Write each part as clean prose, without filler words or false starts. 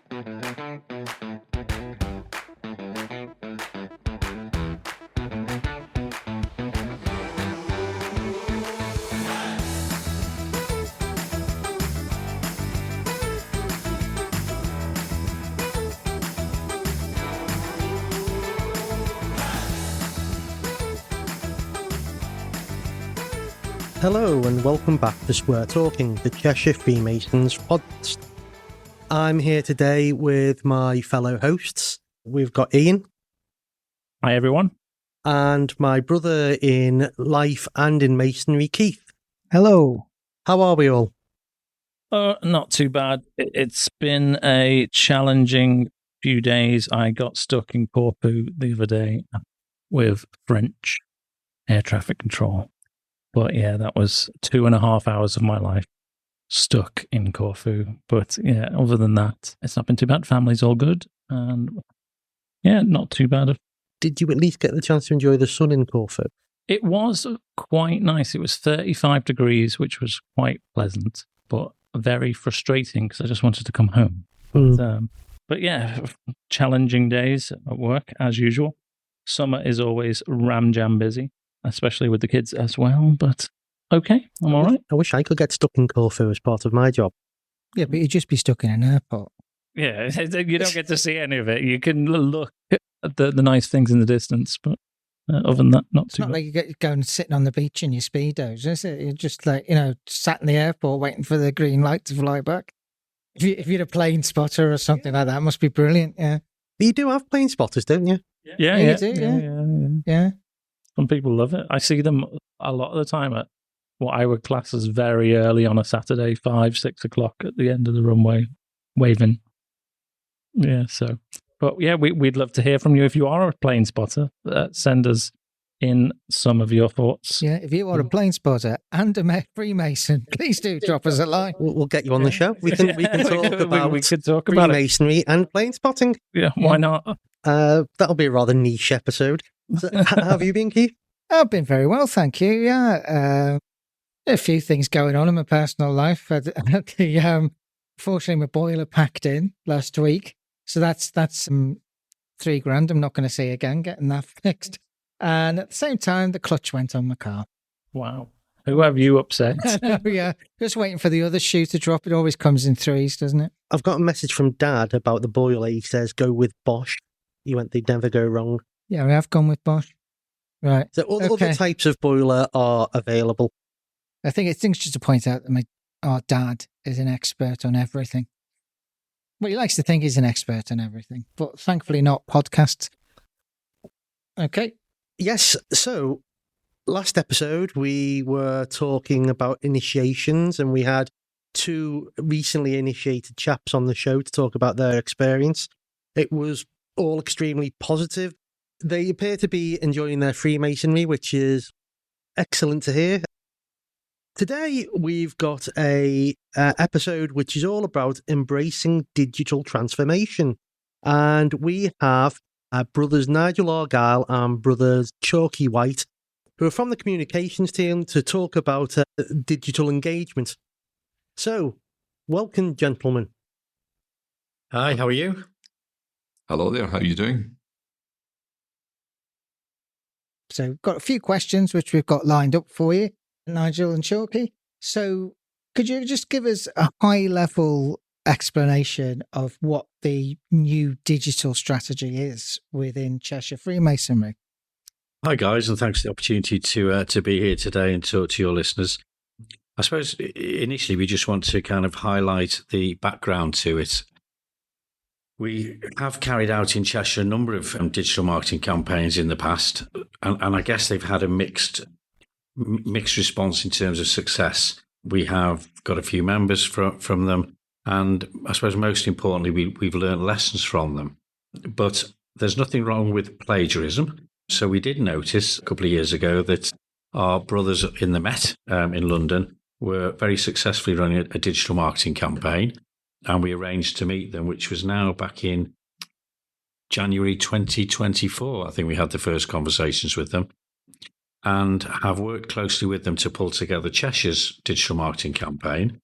Hello and welcome back to Square Talking, the Cheshire Freemasons podcast. I'm here today with my fellow hosts. We've got Ian. Hi, everyone. And my brother in life and in masonry, Keith. Hello. How are we all? Not too bad. It's been a challenging few days. I got stuck in Corfu the other day with French air traffic control. But yeah, that was 2.5 hours of my life stuck in Corfu. But yeah, other than that, it's not been too bad. Family's all good. And yeah, not too bad. Did you at least get the chance to enjoy the sun in Corfu? It was quite nice. It was 35 degrees, which was quite pleasant, but very frustrating because I just wanted to come home. But yeah, challenging days at work as usual. Summer is always ram-jam busy, especially with the kids as well, but okay, I'm all right. I wish I could get stuck in Corfu as part of my job. Yeah, but you'd just be stuck in an airport. Yeah, you don't get to see any of it. You can look at the nice things in the distance, but other than that, not too It's not bad. like you going sitting on the beach in your Speedos, is it? You're just like, sat in the airport waiting for the green light to fly back. If you're a plane spotter or something like that, it must be brilliant, yeah. But you do have plane spotters, don't you? Yeah, you do, yeah. Some people love it. I see them a lot of the time at what I would class as very early on a Saturday, 5, 6 o'clock at the end of the runway, waving. Yeah, so. But yeah, we'd love to hear from you. If you are a plane spotter, send us in some of your thoughts. Yeah, if you are a plane spotter and a Freemason, please do drop us a line. We'll get you on the show. We can talk about we could talk about Freemasonry and plane spotting. Yeah, why not? That'll be a rather niche episode. So, how have you been, Keith? I've been very well, thank you. Yeah, a few things going on in my personal life. Fortunately, my boiler packed in last week, so that's $3,000. I'm not going to see again getting that fixed. And at the same time, the clutch went on my car. Wow, who have you upset? Yeah, just waiting for the other shoe to drop. It always comes in threes, doesn't it? I've got a message from Dad about the boiler. He says go with Bosch. He went, they'd never go wrong. Yeah, we have gone with Bosch. Right. So all other types of boiler are available. I think it's just to point out that our dad is an expert on everything. Well, he likes to think he's an expert on everything, but thankfully not podcasts. Okay. Yes. So last episode, we were talking about initiations, and we had 2 recently initiated chaps on the show to talk about their experience. It was all extremely positive. They appear to be enjoying their Freemasonry, which is excellent to hear. Today, we've got a episode which is all about embracing digital transformation. And we have brothers Nigel Argyle and brothers Chalky White, who are from the communications team to talk about digital engagement. So, welcome, gentlemen. Hi, how are you? Hello there, how are you doing? So we've got a few questions which we've got lined up for you, Nigel and Chalky. So could you just give us a high-level explanation of what the new digital strategy is within Cheshire Freemasonry? Hi guys, and thanks for the opportunity to be here today and talk to your listeners. I suppose initially we just want to kind of highlight the background to it. We have carried out in Cheshire a number of digital marketing campaigns in the past, and I guess they've had a mixed response in terms of success. We have got a few members from them, and I suppose most importantly, we've learned lessons from them. But there's nothing wrong with plagiarism. So we did notice a couple of years ago that our brothers in the Met in London were very successfully running a digital marketing campaign. And we arranged to meet them, which was now back in January 2024. I think we had the first conversations with them and have worked closely with them to pull together Cheshire's digital marketing campaign,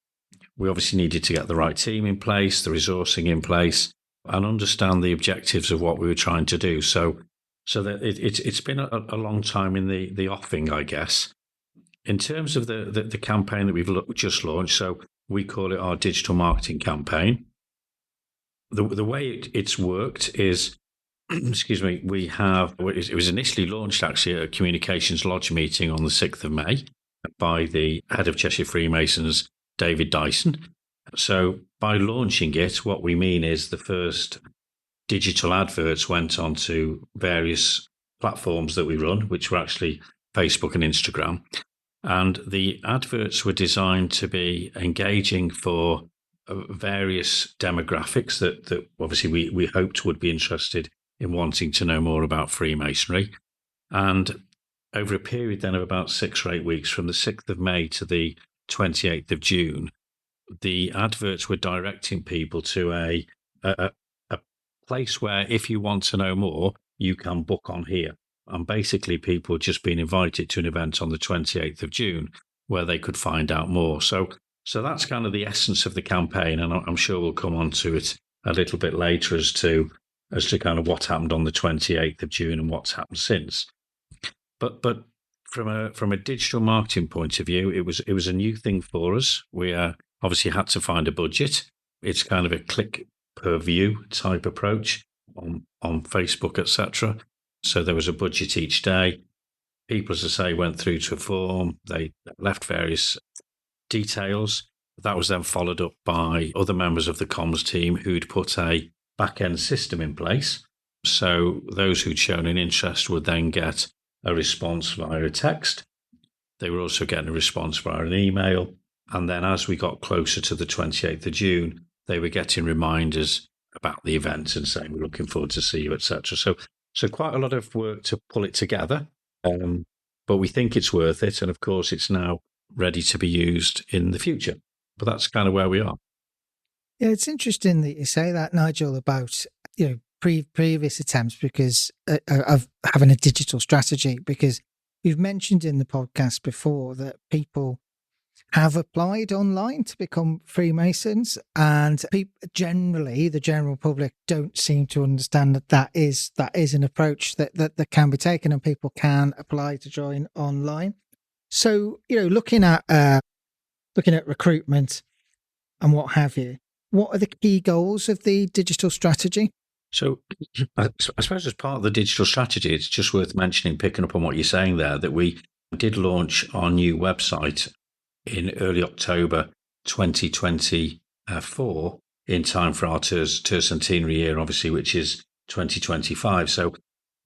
we obviously needed to get the right team in place, the resourcing in place, and understand the objectives of what we were trying to do. So that it's been a long time in the offing, I guess. In terms of the campaign that we've just launched, so we call it our digital marketing campaign. The way it's worked is, excuse me, it was initially launched actually at a Communications Lodge meeting on the 6th of May by the head of Cheshire Freemasons, David Dyson. So by launching it, what we mean is the first digital adverts went onto various platforms that we run, which were actually Facebook and Instagram. And the adverts were designed to be engaging for various demographics that obviously we hoped would be interested in wanting to know more about Freemasonry. And over a period then of about 6 or 8 weeks, from the 6th of May to the 28th of June, the adverts were directing people to a place where, if you want to know more, you can book on here. And basically, people had just been invited to an event on the 28th of June where they could find out more. So that's kind of the essence of the campaign, and I'm sure we'll come on to it a little bit later as to kind of what happened on the 28th of June and what's happened since. But from a digital marketing point of view, it was a new thing for us. We obviously had to find a budget. It's kind of a click per view type approach on Facebook, etc. So there was a budget each day. People, as I say, went through to a form. They left various details. That was then followed up by other members of the comms team who'd put a back-end system in place. So those who'd shown an interest would then get a response via a text. They were also getting a response via an email. And then as we got closer to the 28th of June, they were getting reminders about the event and saying, we're looking forward to see you, etc. So quite a lot of work to pull it together. But we think it's worth it. And of course, it's now ready to be used in the future. But that's kind of where we are. Yeah, it's interesting that you say that, Nigel, about previous attempts because of having a digital strategy, because you've mentioned in the podcast before that people have applied online to become Freemasons, and generally the general public don't seem to understand that is an approach that can be taken, and people can apply to join online. So, looking at recruitment and what have you, what are the key goals of the digital strategy? So I suppose as part of the digital strategy, it's just worth mentioning, picking up on what you're saying there, that we did launch our new website in early October 2024 in time for our tercentenary year, obviously, which is 2025. So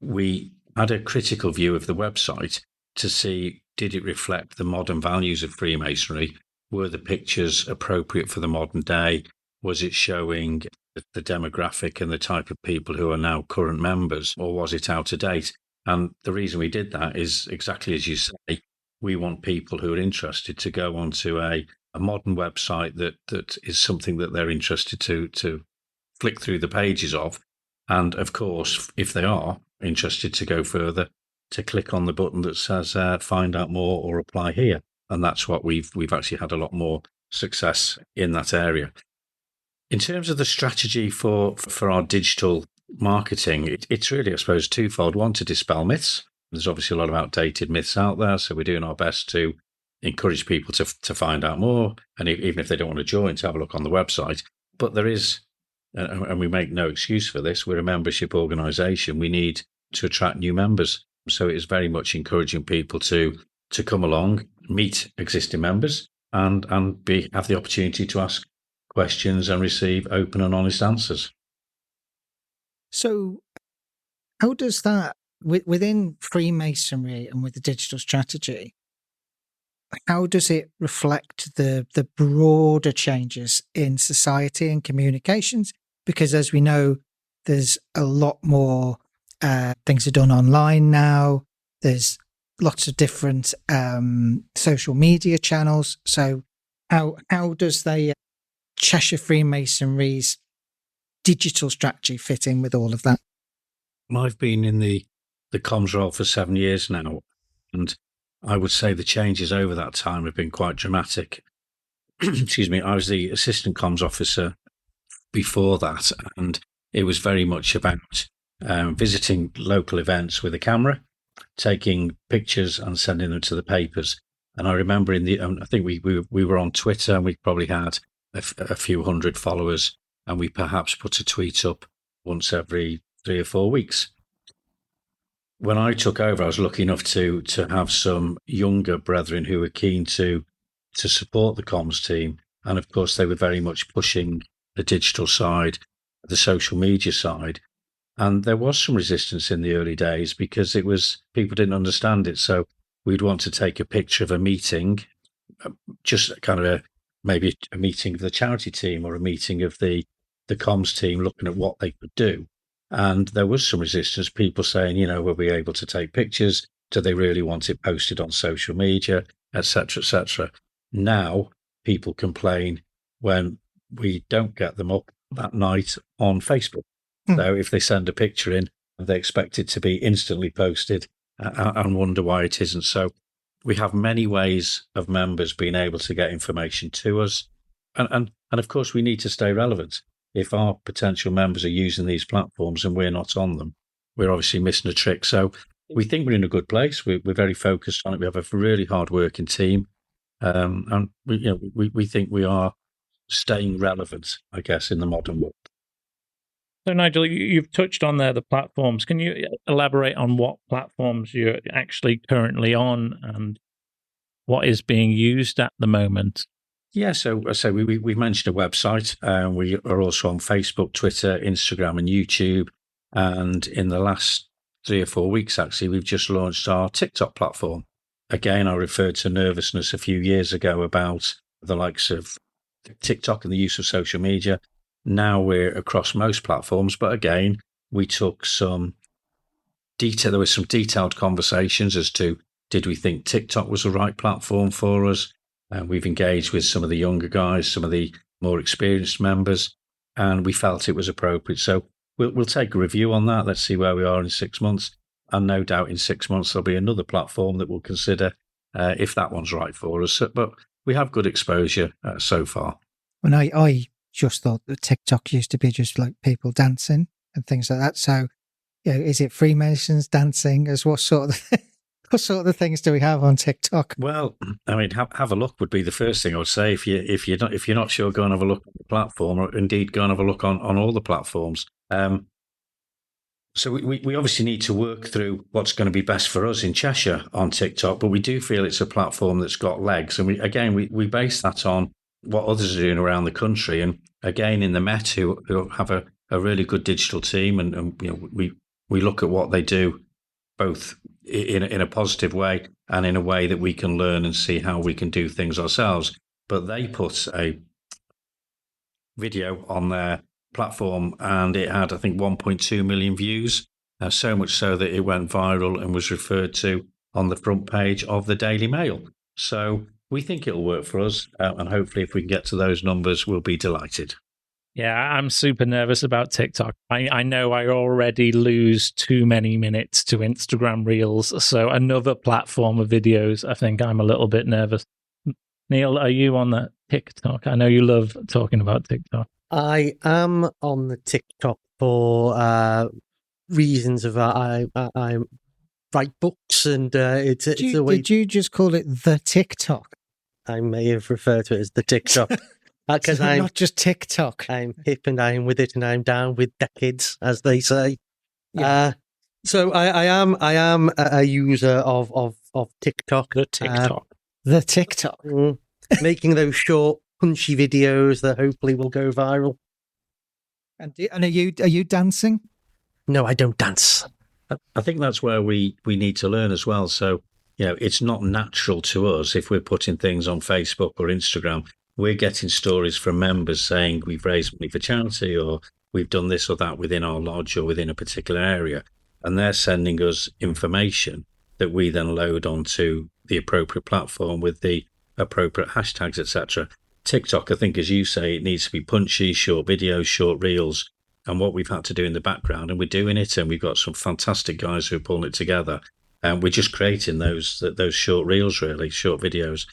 we had a critical view of the website to see, did it reflect the modern values of Freemasonry? Were the pictures appropriate for the modern day? Was it showing the demographic and the type of people who are now current members, or was it out of date? And the reason we did that is exactly as you say. We want people who are interested to go onto a modern website that is something that they're interested to flick through the pages of. And of course, if they are interested to go further, to click on the button that says find out more or apply here. And that's what we've actually had a lot more success in that area. In terms of the strategy for our digital marketing, it's really, I suppose, twofold. One, to dispel myths. There's obviously a lot of outdated myths out there, so we're doing our best to encourage people to find out more, and even if they don't want to join, to have a look on the website. But there is, and we make no excuse for this, we're a membership organisation. We need to attract new members. So it is very much encouraging people to come along, meet existing members, and have the opportunity to ask questions and receive open and honest answers. So how does that, within Freemasonry and with the digital strategy, how does it reflect the broader changes in society and communications? Because as we know, there's a lot more things are done online now. There's lots of different social media channels. So how does the Cheshire Freemasonry's digital strategy fit in with all of that? I've been in the comms role for 7 years now, and I would say the changes over that time have been quite dramatic. excuse me, I was the assistant comms officer before that, and it was very much about visiting local events with a camera, taking pictures and sending them to the papers. And I remember I think we were on Twitter, and we probably had a few hundred followers, and we perhaps put a tweet up once every 3 or 4 weeks. When I took over, I was lucky enough to have some younger brethren who were keen to support the comms team. And of course, they were very much pushing the digital side, the social media side. And there was some resistance in the early days because people didn't understand it. So we'd want to take a picture of a meeting, just kind of maybe a meeting of the charity team or a meeting of the comms team, looking at what they could do. And there was some resistance, people saying, will we be able to take pictures? Do they really want it posted on social media, et cetera, et cetera? Now people complain when we don't get them up that night on Facebook. So if they send a picture in, they expect it to be instantly posted and wonder why it isn't. So we have many ways of members being able to get information to us. And of course, we need to stay relevant. If our potential members are using these platforms and we're not on them, we're obviously missing a trick. So we think we're in a good place. We're very focused on it. We have a really hard-working team. And we think we are staying relevant, I guess, in the modern world. So, Nigel, you've touched on there the platforms. Can you elaborate on what platforms you're actually currently on and what is being used at the moment? Yeah, so we mentioned a website. We are also on Facebook, Twitter, Instagram, and YouTube. And in the last 3 or 4 weeks, actually, we've just launched our TikTok platform. Again, I referred to nervousness a few years ago about the likes of TikTok and the use of social media. Now we're across most platforms, but again, we took some detail. There were some detailed conversations as to, did we think TikTok was the right platform for us? And we've engaged with some of the younger guys, some of the more experienced members, and we felt it was appropriate. So we'll take a review on that. Let's see where we are in 6 months. And no doubt in 6 months, there'll be another platform that we'll consider if that one's right for us. But we have good exposure so far. When I just thought that TikTok used to be just like people dancing and things like that. So, is it Freemasons dancing? What sort of things do we have on TikTok? Well, I mean, have a look would be the first thing I would say. If you're not sure, go and have a look at the platform, or indeed go and have a look on all the platforms. So we obviously need to work through what's going to be best for us in Cheshire on TikTok, but we do feel it's a platform that's got legs, and we base that on what others are doing around the country. And again, in the Met, who have a really good digital team, and we look at what they do, both in a positive way and in a way that we can learn and see how we can do things ourselves. But they put a video on their platform, and it had, I think, 1.2 million views, so much so that it went viral and was referred to on the front page of the Daily Mail. So we think it'll work for us, and hopefully if we can get to those numbers, we'll be delighted. Yeah, I'm super nervous about TikTok. I know I already lose too many minutes to Instagram Reels, so another platform of videos, I think I'm a little bit nervous. Neil, are you on that TikTok? I know you love talking about TikTok. I am on the TikTok for reasons of I write books, and it's a way. Did you just call it the TikTok? I may have referred to it as the TikTok because I'm not just TikTok. I'm hip and I'm with it, and I'm down with the kids, as they say. Yeah. So I am a user of TikTok. The TikTok. The TikTok. Making those short, punchy videos that hopefully will go viral. And are you dancing? No, I don't dance. I think that's where we need to learn as well. So, it's not natural to us if we're putting things on Facebook or Instagram. We're getting stories from members saying we've raised money for charity, or we've done this or that within our lodge or within a particular area. And they're sending us information that we then load onto the appropriate platform with the appropriate hashtags, etc. TikTok, I think, as you say, it needs to be punchy, short videos, short reels. And what we've had to do in the background, and we're doing it, and we've got some fantastic guys who are pulling it together. And we're just creating those short reels, really, short videos.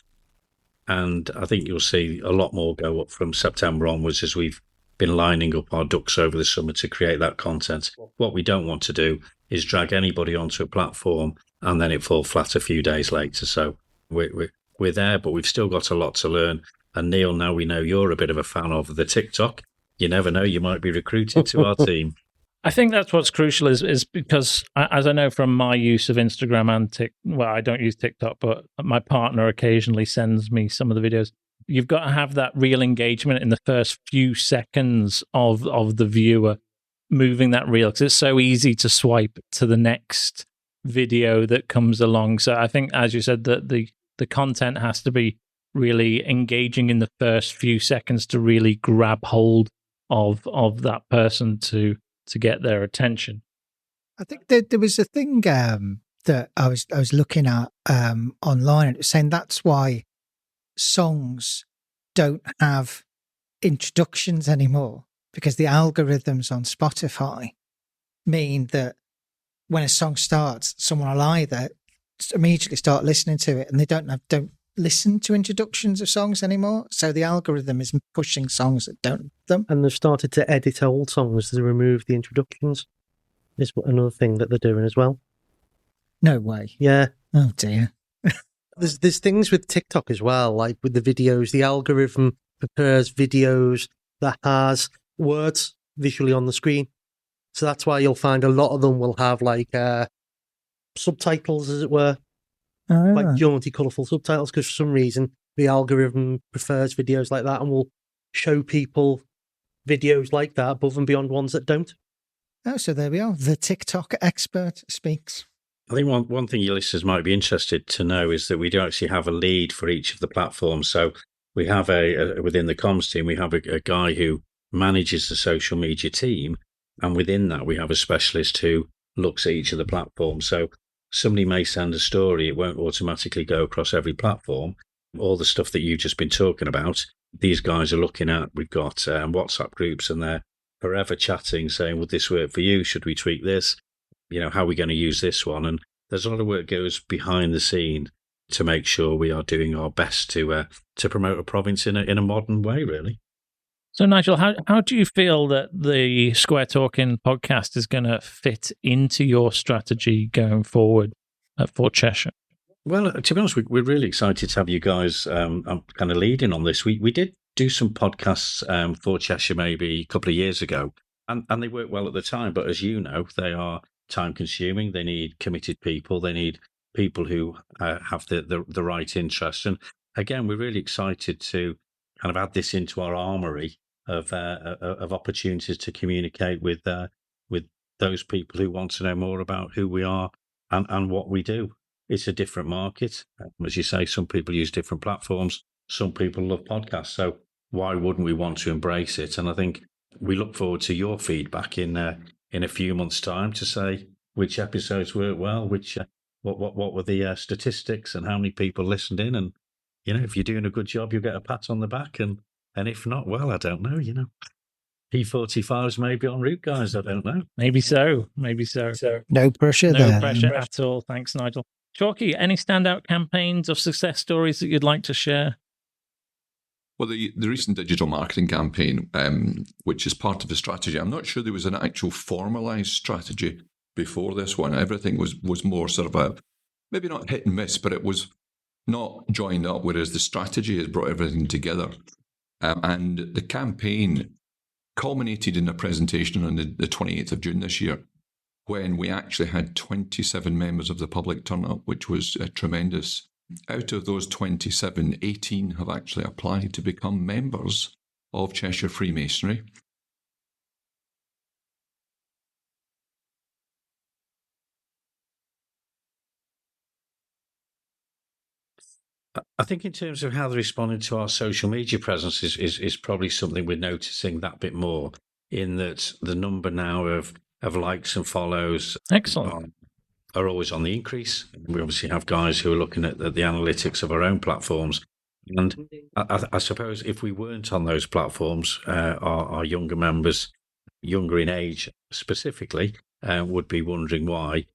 And I think you'll see a lot more go up from September onwards as we've been lining up our ducks over the summer to create that content. What we don't want to do is drag anybody onto a platform and then it fall flat a few days later. So we're there, but we've still got a lot to learn. And Neil, now we know you're a bit of a fan of the TikTok. You never know, you might be recruited to our team. I think that's what's crucial is because, as I know from my use of Instagram and well, I don't use TikTok, but my partner occasionally sends me some of the videos. You've got to have that real engagement in the first few seconds of the viewer moving that reel, because it's so easy to swipe to the next video that comes along. So I think, as you said, that the content has to be really engaging in the first few seconds to really grab hold of that person to get their attention. I think there was a thing that I was looking at online, and it was saying that's why songs don't have introductions anymore, because the algorithms on Spotify mean that when a song starts, someone will either immediately start listening to it, and they don't listen to introductions of songs anymore. So the algorithm is pushing songs that don't have them. And they've started to edit old songs to remove the introductions. Is another thing that they're doing as well. No way. Yeah. Oh dear. There's things with TikTok as well, like with the videos. The algorithm prepares videos that has words visually on the screen. So that's why you'll find a lot of them will have like subtitles, as it were. Like jaunty, colourful subtitles, because for some reason the algorithm prefers videos like that and will show people videos like that above and beyond ones that don't. Oh, so there we are. The TikTok expert speaks. I think one thing your listeners might be interested to know is that we do actually have a lead for each of the platforms. So we have within the comms team, we have a guy who manages the social media team. And within that, we have a specialist who looks at each of the platforms. So somebody may send a story, it won't automatically go across every platform. All the stuff that you've just been talking about, these guys are looking at. We've got WhatsApp groups, and they're forever chatting, saying, would this work for you? Should we tweak this? How are we going to use this one? And there's a lot of work goes behind the scene to make sure we are doing our best to promote a province in a modern way, really. So, Nigel, how do you feel that the Square Talking podcast is going to fit into your strategy going forward for Cheshire? Well, to be honest, we're really excited to have you guys kind of leading on this. We did do some podcasts for Cheshire maybe a couple of years ago, and they worked well at the time. But as you know, they are time-consuming. They need committed people. They need people who have the right interest. And again, we're really excited to kind of add this into our armory of opportunities to communicate with those people who want to know more about who we are and what we do. It's a different market. As you say, some people use different platforms. Some people love podcasts. So why wouldn't we want to embrace it? And I think we look forward to your feedback in a few months' time to say which episodes worked well, which what were the statistics and how many people listened in. And, if you're doing a good job, you'll get a pat on the back. And if not, well, I don't know, P45s may be en route, guys. I don't know. Maybe so. No pressure there. No pressure at all. Thanks, Nigel. Chalky, any standout campaigns or success stories that you'd like to share? Well, the recent digital marketing campaign, which is part of the strategy, I'm not sure there was an actual formalised strategy before this one. Everything was more sort of maybe not hit and miss, but it was not joined up, whereas the strategy has brought everything together. And the campaign culminated in a presentation on the 28th of June this year, when we actually had 27 members of the public turn up, which was tremendous. Out of those 27, 18 have actually applied to become members of Cheshire Freemasonry. I think in terms of how they're responding to our social media presence is probably something we're noticing that bit more, in that the number now of likes and follows Excellent. Are always on the increase. We obviously have guys who are looking at the analytics of our own platforms. And I suppose if we weren't on those platforms, our younger members, younger in age specifically, would be wondering why.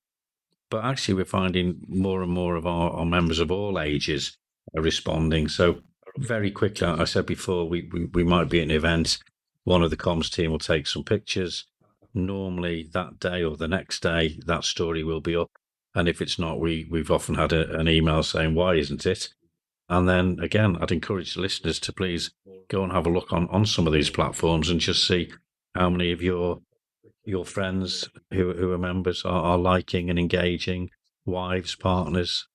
But actually, we're finding more and more of our members of all ages are responding. So very quickly, I said before, we might be at an event. One of the comms team will take some pictures. Normally that day or the next day, that story will be up. And if it's not, we've often had an email saying, why isn't it? And then again, I'd encourage the listeners to please go and have a look on some of these platforms and just see how many of your friends who are members are liking and engaging, wives, partners.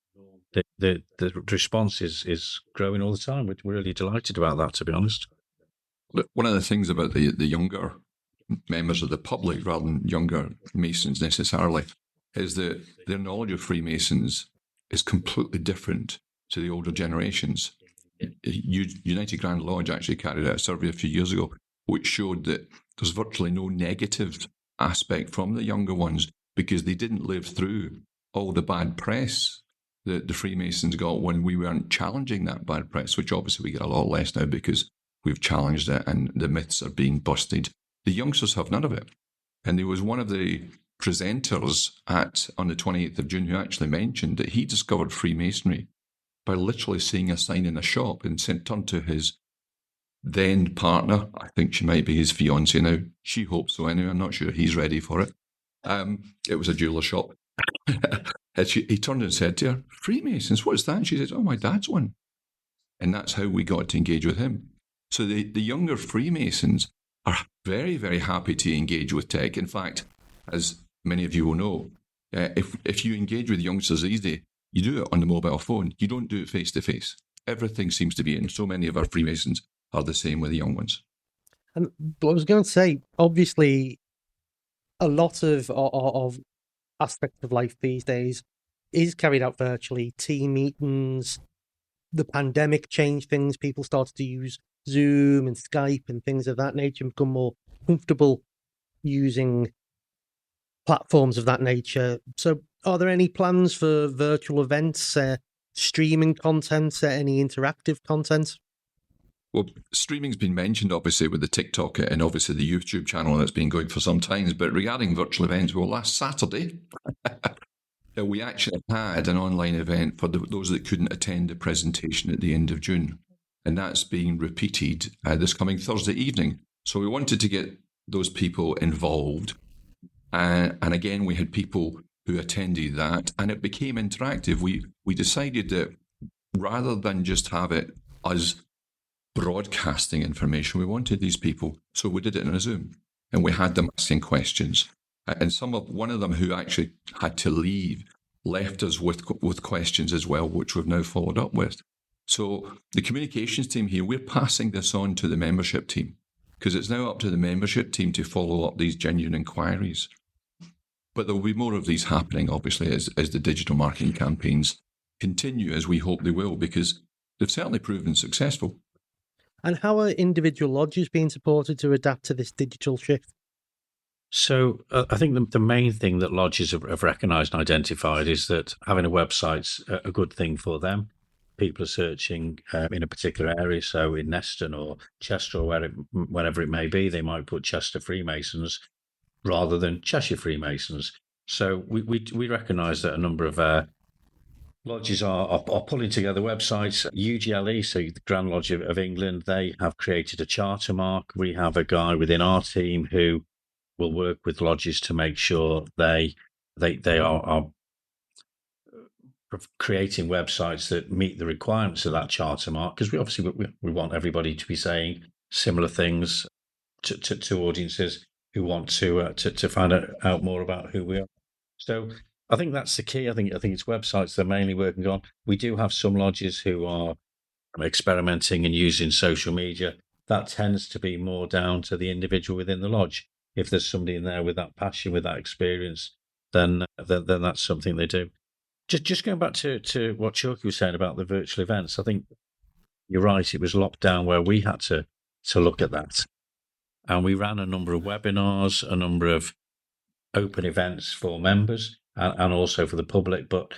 The response is growing all the time. We're really delighted about that, to be honest. One of the things about the younger members of the public, rather than younger Masons necessarily, is that their knowledge of Freemasons is completely different to the older generations. United Grand Lodge actually carried out a survey a few years ago which showed that there's virtually no negative aspect from the younger ones because they didn't live through all the bad press that the Freemasons got when we weren't challenging that bad press, which obviously we get a lot less now because we've challenged it and the myths are being busted. The youngsters have none of it. And there was one of the presenters on the 28th of June who actually mentioned that he discovered Freemasonry by literally seeing a sign in a shop and turned to his then partner. I think she might be his fiancée now. She hopes so anyway. I'm not sure he's ready for it. It was a jeweller shop. And he turned and said to her, Freemasons, what's that? And she says, oh, my dad's one. And that's how we got to engage with him. So the younger Freemasons are very, very happy to engage with tech. In fact, as many of you will know, if you engage with youngsters these days, you do it on the mobile phone. You don't do it face-to-face. Everything seems to be, and so many of our Freemasons are the same with the young ones. But I was going to say, obviously, a lot of aspects of life these days is carried out virtually. Team meetings, the pandemic changed things. People started to use Zoom and Skype and things of that nature and become more comfortable using platforms of that nature. So are there any plans for virtual events, streaming content, any interactive content? Well, streaming's been mentioned, obviously, with the TikTok and obviously the YouTube channel that's been going for some time. But regarding virtual events, well, last Saturday, we actually had an online event for those that couldn't attend the presentation at the end of June. And that's being repeated this coming Thursday evening. So we wanted to get those people involved. And again, we had people who attended that, and it became interactive. We decided that rather than just have it as broadcasting information, we wanted these people, so we did it in a Zoom, and we had them asking questions. And one of them who actually had to leave left us with questions as well, which we've now followed up with. So the communications team here, we're passing this on to the membership team because it's now up to the membership team to follow up these genuine inquiries. But there will be more of these happening, obviously, as the digital marketing campaigns continue, as we hope they will, because they've certainly proven successful. And how are individual lodges being supported to adapt to this digital shift? So I think the main thing that lodges have recognised and identified is that having a website's a good thing for them. People are searching in a particular area, so in Neston or Chester or wherever it may be, they might put Chester Freemasons rather than Cheshire Freemasons. So we recognise that a number of lodges are pulling together websites. UGLE, so the Grand Lodge of England, they have created a charter mark. We have a guy within our team who will work with lodges to make sure they are creating websites that meet the requirements of that charter mark, because we want everybody to be saying similar things to audiences who want to find out more about who we are. So I think that's the key. I think it's websites they're mainly working on. We do have some lodges who are experimenting and using social media. That tends to be more down to the individual within the lodge. If there's somebody in there with that passion, with that experience, then that's something they do. Just going back to what Chucky was saying about the virtual events, I think you're right. It was lockdown where we had to look at that. And we ran a number of webinars, a number of open events for members and also for the public, but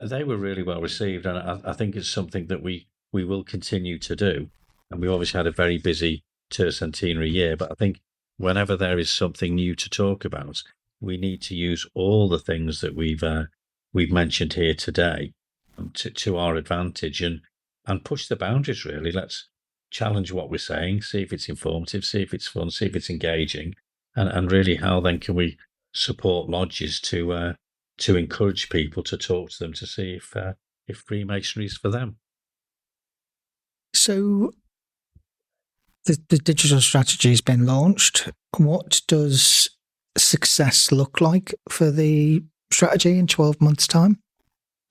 they were really well received. And I think it's something that we will continue to do. And we obviously had a very busy tercentenary year, but I think whenever there is something new to talk about, we need to use all the things that we've mentioned here today to our advantage. And and push the boundaries, really. Let's challenge what we're saying, see if it's informative, see if it's fun, see if it's engaging, and really how then can we support lodges to encourage people to talk to them to see if Freemasonry is for them. So the digital strategy has been launched. What does success look like for the strategy in 12 months' time?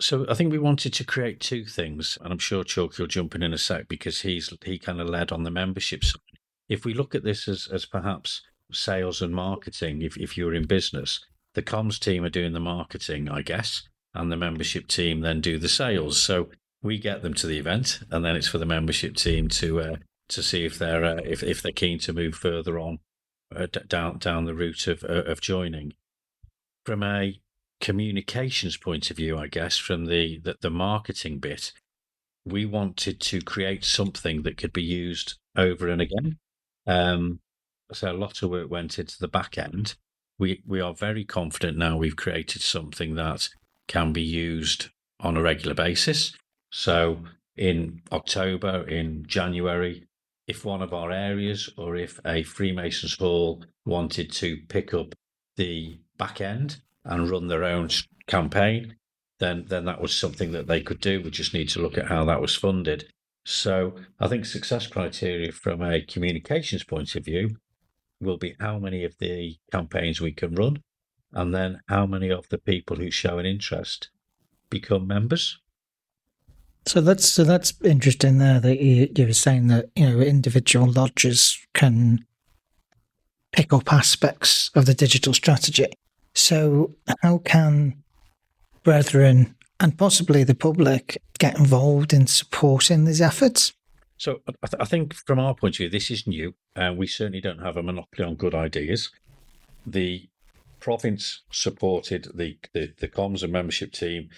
So I think we wanted to create two things, and I'm sure Chuck will jump in a sec because he kind of led on the membership side. If we look at this as perhaps sales and marketing, if you're in business, the comms team are doing the marketing, I guess, and the membership team then do the sales. So we get them to the event, and then it's for the membership team to see if they're keen to move further on down the route of joining. From a communications point of view, I guess, from the marketing bit, we wanted to create something that could be used over and again. So a lot of work went into the back end. We are very confident now we've created something that can be used on a regular basis. So in October, in January, if one of our areas or if a Freemasons Hall wanted to pick up the back end and run their own campaign, then that was something that they could do. We just need to look at how that was funded. So I think success criteria from a communications point of view will be how many of the campaigns we can run, and then how many of the people who show an interest become members. So that's interesting there that you were saying that, individual lodges can pick up aspects of the digital strategy. So how can brethren and possibly the public get involved in supporting these efforts? So I think from our point of view, this is new. We certainly don't have a monopoly on good ideas. The province supported the comms and membership team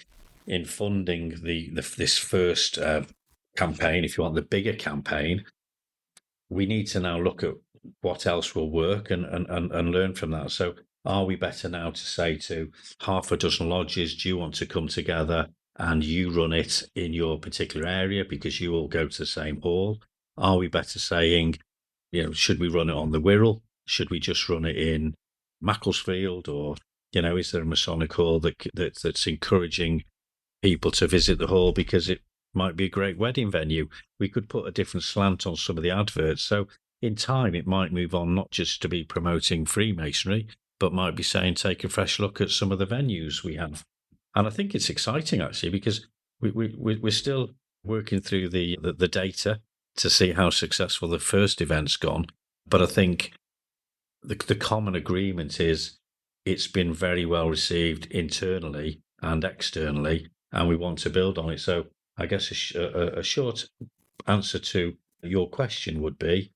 in funding this first campaign. If you want the bigger campaign, we need to now look at what else will work and learn from that. So are we better now to say to half a dozen lodges, do you want to come together and you run it in your particular area because you all go to the same hall? Are we better saying, should we run it on the Wirral? Should we just run it in Macclesfield? Or, is there a Masonic hall that's encouraging people to visit the hall because it might be a great wedding venue? We could put a different slant on some of the adverts. So in time, it might move on not just to be promoting Freemasonry, but might be saying take a fresh look at some of the venues we have. And I think it's exciting, actually, because we're still working through the data to see how successful the first event's gone. But I think the common agreement is it's been very well received internally and externally, and we want to build on it. So I guess a short answer to your question would be,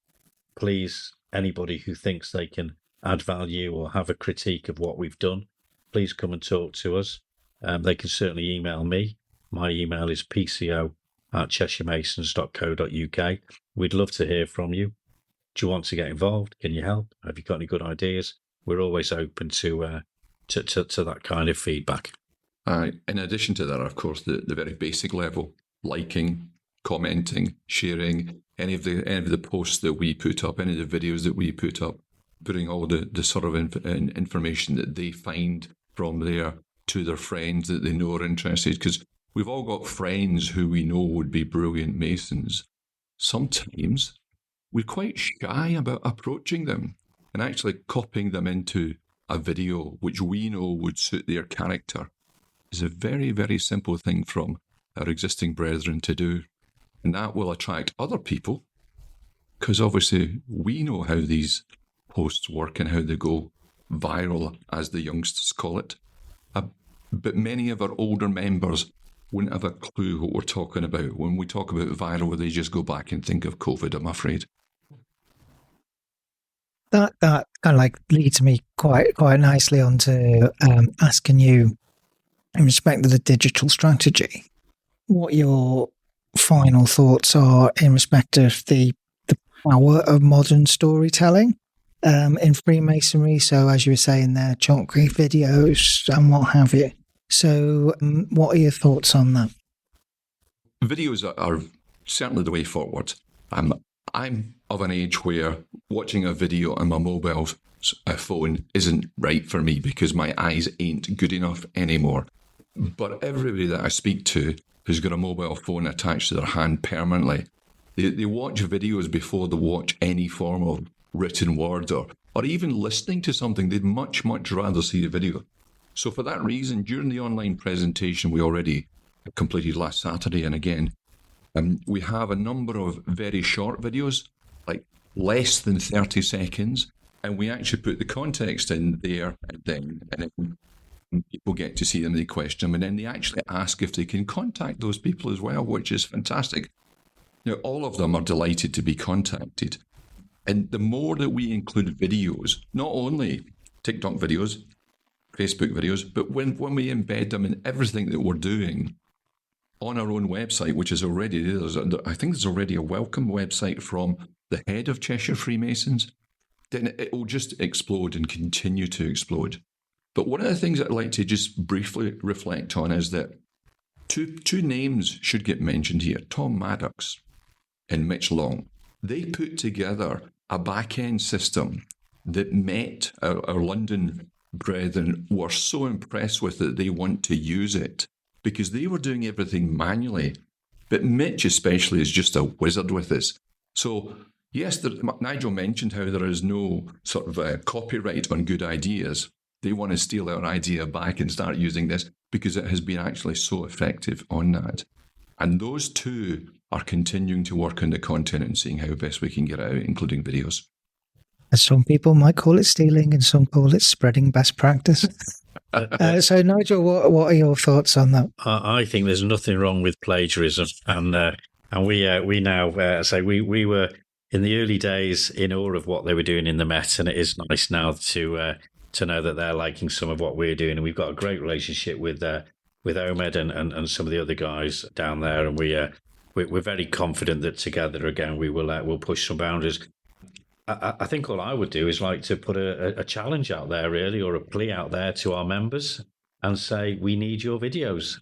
please, anybody who thinks they can add value or have a critique of what we've done, please come and talk to us. They can certainly email me. My email is pco@cheshiremasons.co.uk. We'd love to hear from you. Do you want to get involved? Can you help? Have you got any good ideas? We're always open to that kind of feedback. In addition to that, of course, the very basic level, liking, commenting, sharing any of the posts that we put up, any of the videos that we put up, putting all the sort of information that they find from there to their friends that they know are interested, because we've all got friends who we know would be brilliant Masons. Sometimes we're quite shy about approaching them and actually copying them into a video which we know would suit their character is a very, very simple thing from our existing brethren to do. And that will attract other people, because obviously we know how these posts work and how they go viral, as the youngsters call it. But many of our older members wouldn't have a clue what we're talking about. When we talk about viral, they just go back and think of COVID, I'm afraid. That kind of like leads me quite nicely onto asking you, in respect of the digital strategy, what your final thoughts are in respect of the power of modern storytelling in Freemasonry. So as you were saying there, chunky videos and what have you. So what are your thoughts on that? Videos are certainly the way forward. I'm of an age where watching a video on my mobile phone isn't right for me because my eyes ain't good enough anymore. But everybody that I speak to who's got a mobile phone attached to their hand permanently, they watch videos before they watch any form of written word or even listening to something. They'd much, much rather see a video. So for that reason, during the online presentation we already completed last Saturday and again, we have a number of very short videos, like less than 30 seconds, and we actually put the context in there and then people get to see them, they question them, and then they actually ask if they can contact those people as well, which is fantastic. Now, all of them are delighted to be contacted. And the more that we include videos, not only TikTok videos, Facebook videos, but when we embed them in everything that we're doing on our own website, which is already there, I think there's already a welcome website from the head of Cheshire Freemasons, then it will just explode and continue to explode. But one of the things that I'd like to just briefly reflect on is that two names should get mentioned here, Tom Maddox and Mitch Long. They put together a back-end system that met our London brethren were so impressed with it, they want to use it because they were doing everything manually. But Mitch especially is just a wizard with this. So yes, Nigel mentioned how there is no sort of copyright on good ideas. They want to steal our idea back and start using this because it has been actually so effective on that. And those two are continuing to work on the content and seeing how best we can get it out, including videos. Some people might call it stealing and some call it spreading best practice. So, Nigel, what are your thoughts on that? I think there's nothing wrong with plagiarism. And we now say we were in the early days in awe of what they were doing in the Met. And it is nice now to know that they're liking some of what we're doing. And we've got a great relationship with Omed and some of the other guys down there. And we're very confident that together again we'll push some boundaries. I think all I would do is like to put a challenge out there, really, or a plea out there to our members and say, we need your videos.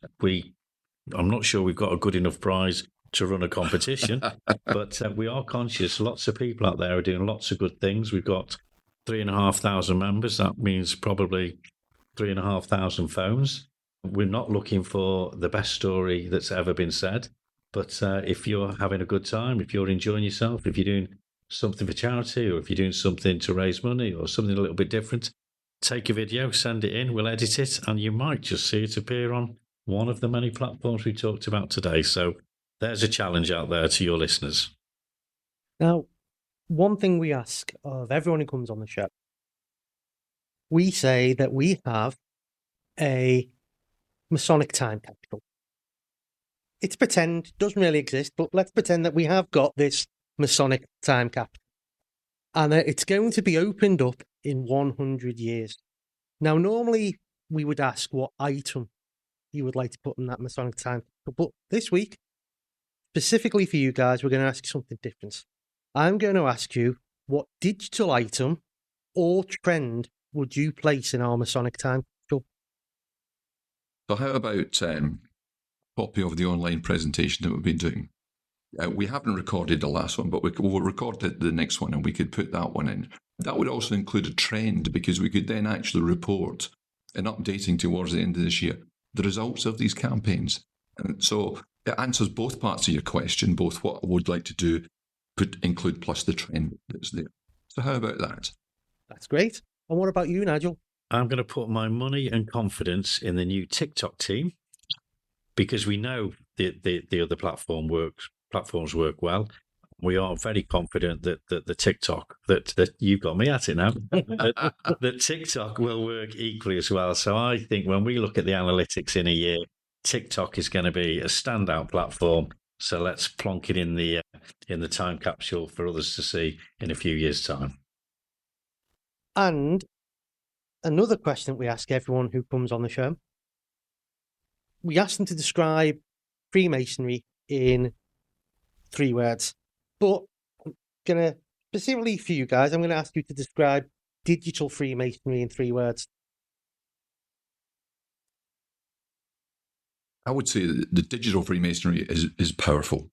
I'm not sure we've got a good enough prize to run a competition, but we are conscious. Lots of people out there are doing lots of good things. We've got 3,500 members. That means probably 3,500 phones. We're not looking for the best story that's ever been said, but if you're having a good time, if you're enjoying yourself, if you're doing something for charity, or if you're doing something to raise money or something a little bit different, take a video, send it in, we'll edit it, and you might just see it appear on one of the many platforms we talked about today. So there's a challenge out there to your listeners. Now, one thing we ask of everyone who comes on the show, we say that we have a Masonic time capsule. It's pretend, doesn't really exist, but let's pretend that we have got this Masonic time capsule. And it's going to be opened up in 100 years. Now, normally we would ask what item you would like to put in that Masonic time capsule. But this week, specifically for you guys, we're going to ask you something different. I'm going to ask you, what digital item or trend would you place in our Masonic time capsule? So how about a copy of the online presentation that we've been doing? We haven't recorded the last one, but we'll record the next one and we could put that one in. That would also include a trend because we could then actually report and updating towards the end of this year the results of these campaigns. And so it answers both parts of your question, both what I would like to do, include plus the trend that's there. So how about that? That's great. And what about you, Nigel? I'm going to put my money and confidence in the new TikTok team because we know the other platforms work well. We are very confident that the TikTok, that you've got me at it now, that TikTok will work equally as well. So I think when we look at the analytics in a year, TikTok is going to be a standout platform. So let's plonk it in the time capsule for others to see in a few years' time. And another question we ask everyone who comes on the show, we ask them to describe Freemasonry in 3 words. But I'm going to, specifically for you guys, I'm going to ask you to describe digital Freemasonry in 3 words. I would say that the digital Freemasonry is powerful.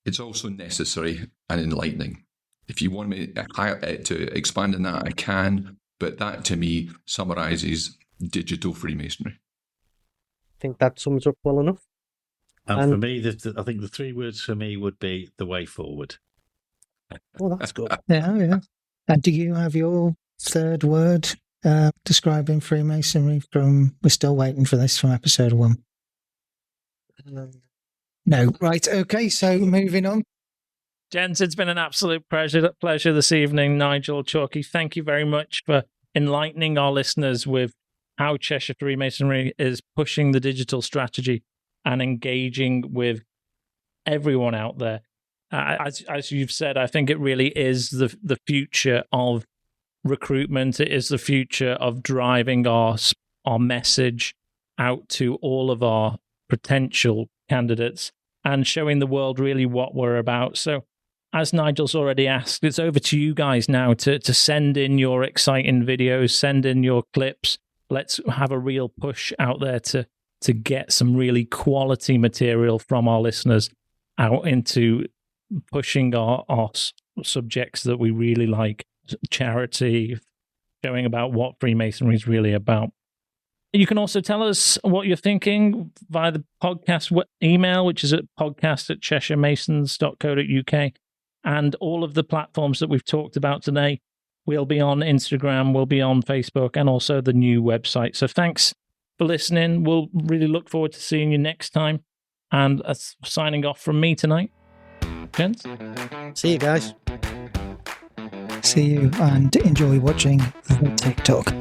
it's also necessary and enlightening. If you want me to expand on that, I can, but that to me summarizes digital Freemasonry. I think that sums up well enough. And for me, I think the 3 words for me would be the way forward. Oh, that's good. Yeah. And do you have your third word describing Freemasonry from? We're still waiting for this from episode 1. No, right. Okay, so moving on. Gents, it's been an absolute pleasure this evening. Nigel, Chalky, thank you very much for enlightening our listeners with how Cheshire Freemasonry is pushing the digital strategy and engaging with everyone out there. As you've said, I think it really is the future of recruitment. It is the future of driving our message out to all of our potential candidates and showing the world really what we're about. So, as Nigel's already asked, it's over to you guys now to send in your exciting videos, send in your clips. Let's have a real push out there to get some really quality material from our listeners out into pushing our subjects that we really like, charity, showing about what Freemasonry is really about. You can also tell us what you're thinking via the podcast email, which is at podcast@cheshiremasons.co.uk. And all of the platforms that we've talked about today. We'll be on Instagram, we'll be on Facebook, and also the new website. So thanks for listening. We'll really look forward to seeing you next time. And signing off from me tonight. Gents. See you guys. See you and enjoy watching the TikTok.